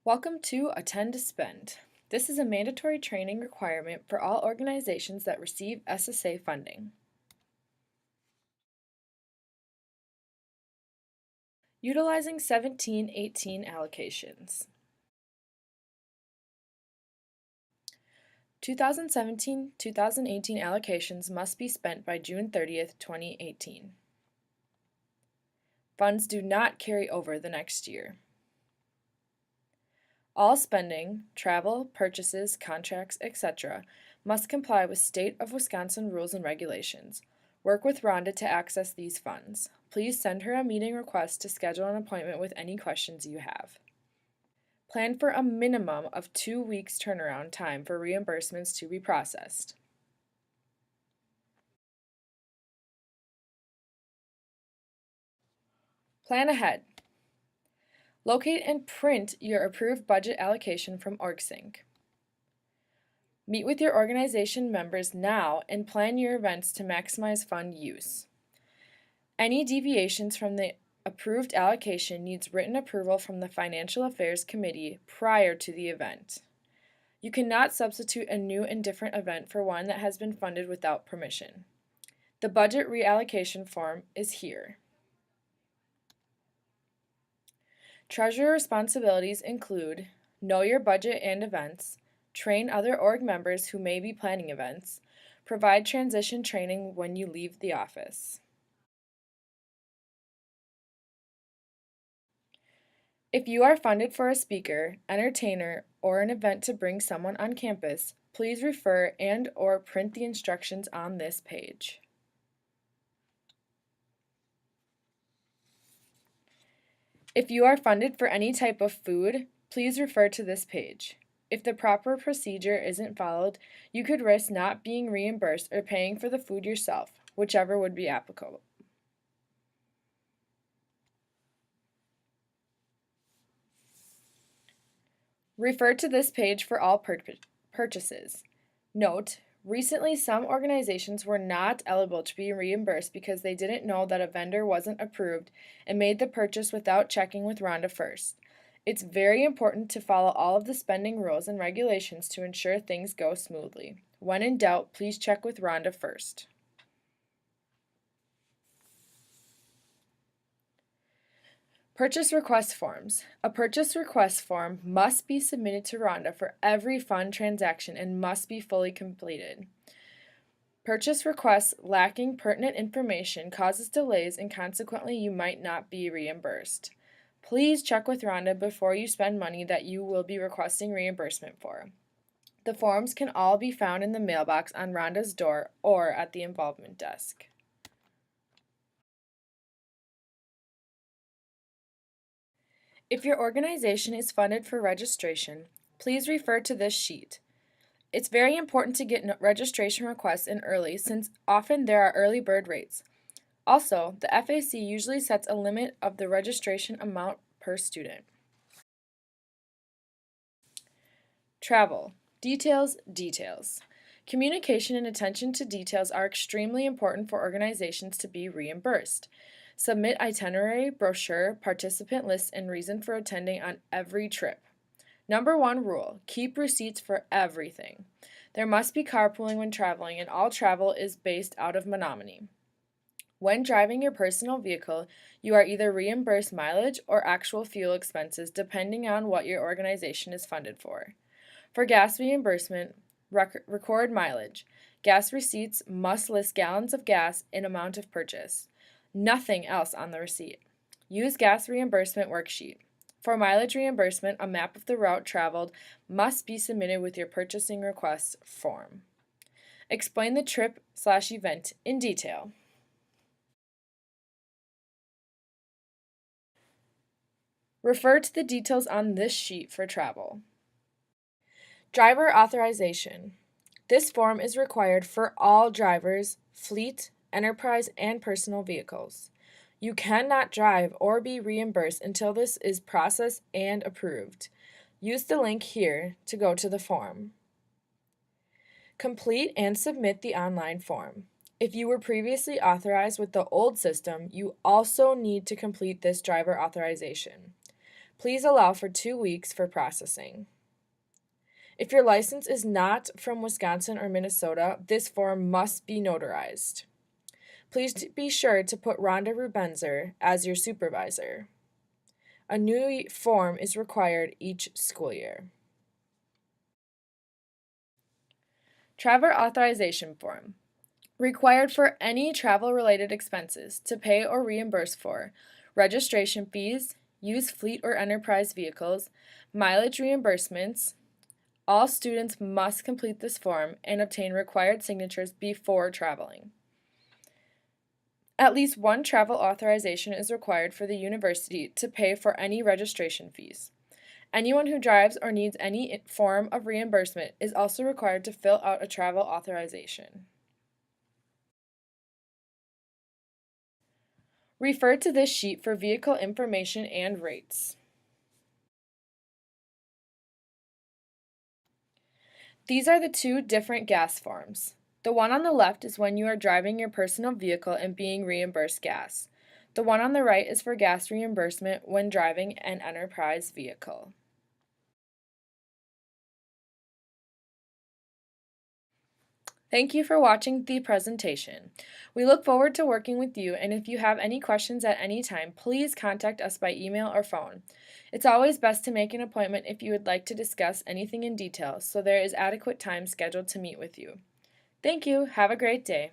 Welcome to Attend to Spend. This is a mandatory training requirement for all organizations that receive SSA funding. Utilizing 1718 allocations. 2017-2018 allocations must be spent by June 30th, 2018. Funds do not carry over the next year. All spending, travel, purchases, contracts, etc., must comply with State of Wisconsin rules and regulations. Work with Rhonda to access these funds. Please send her a meeting request to schedule an appointment with any questions you have. Plan for a minimum of 2 weeks turnaround time for reimbursements to be processed. Plan ahead. Locate and print your approved budget allocation from OrgSync. Meet with your organization members now and plan your events to maximize fund use. Any deviations from the approved allocation needs written approval from the Financial Affairs Committee prior to the event. You cannot substitute a new and different event for one that has been funded without permission. The budget reallocation form is here. Treasurer responsibilities include know your budget and events, train other org members who may be planning events, provide transition training when you leave the office. If you are funded for a speaker, entertainer, or an event to bring someone on campus, please refer and/or print the instructions on this page. If you are funded for any type of food, please refer to this page. If the proper procedure isn't followed, you could risk not being reimbursed or paying for the food yourself, whichever would be applicable. Refer to this page for all purchases. Note, recently some organizations were not eligible to be reimbursed because they didn't know that a vendor wasn't approved and made the purchase without checking with Rhonda first. It's very important to follow all of the spending rules and regulations to ensure things go smoothly. When in doubt, please check with Rhonda first. Purchase request forms. A purchase request form must be submitted to Rhonda for every fund transaction and must be fully completed. Purchase requests lacking pertinent information causes delays and consequently you might not be reimbursed. Please check with Rhonda before you spend money that you will be requesting reimbursement for. The forms can all be found in the mailbox on Rhonda's door or at the involvement desk. If your organization is funded for registration, please refer to this sheet. It's very important to get registration requests in early since often there are early bird rates. Also, the FAC usually sets a limit of the registration amount per student. Travel. Details, details. Communication and attention to details are extremely important for organizations to be reimbursed. Submit itinerary, brochure, participant list, and reason for attending on every trip. Number 1 rule, keep receipts for everything. There must be carpooling when traveling, and all travel is based out of Menominee. When driving your personal vehicle, you are either reimbursed mileage or actual fuel expenses depending on what your organization is funded for. For gas reimbursement, record mileage. Gas receipts must list gallons of gas and amount of purchase. Nothing else on the receipt. Use gas reimbursement worksheet. For mileage reimbursement, a map of the route traveled must be submitted with your purchasing request form. Explain the trip/event in detail. Refer to the details on this sheet for travel. Driver authorization. This form is required for all drivers, fleet, enterprise, and personal vehicles. You cannot drive or be reimbursed until this is processed and approved. Use the link here to go to the form. Complete and submit the online form. If you were previously authorized with the old system, you also need to complete this driver authorization. Please allow for 2 weeks for processing. If your license is not from Wisconsin or Minnesota, this form must be notarized. Please be sure to put Rhonda Rubenzer as your supervisor. A new form is required each school year. Travel Authorization Form. Required for any travel-related expenses to pay or reimburse for registration fees, use fleet or enterprise vehicles, mileage reimbursements. All students must complete this form and obtain required signatures before traveling. At least one travel authorization is required for the university to pay for any registration fees. Anyone who drives or needs any form of reimbursement is also required to fill out a travel authorization. Refer to this sheet for vehicle information and rates. These are the two different gas forms. The one on the left is when you are driving your personal vehicle and being reimbursed gas. The one on the right is for gas reimbursement when driving an enterprise vehicle. Thank you for watching the presentation. We look forward to working with you, and if you have any questions at any time, please contact us by email or phone. It's always best to make an appointment if you would like to discuss anything in detail, so there is adequate time scheduled to meet with you. Thank you. Have a great day.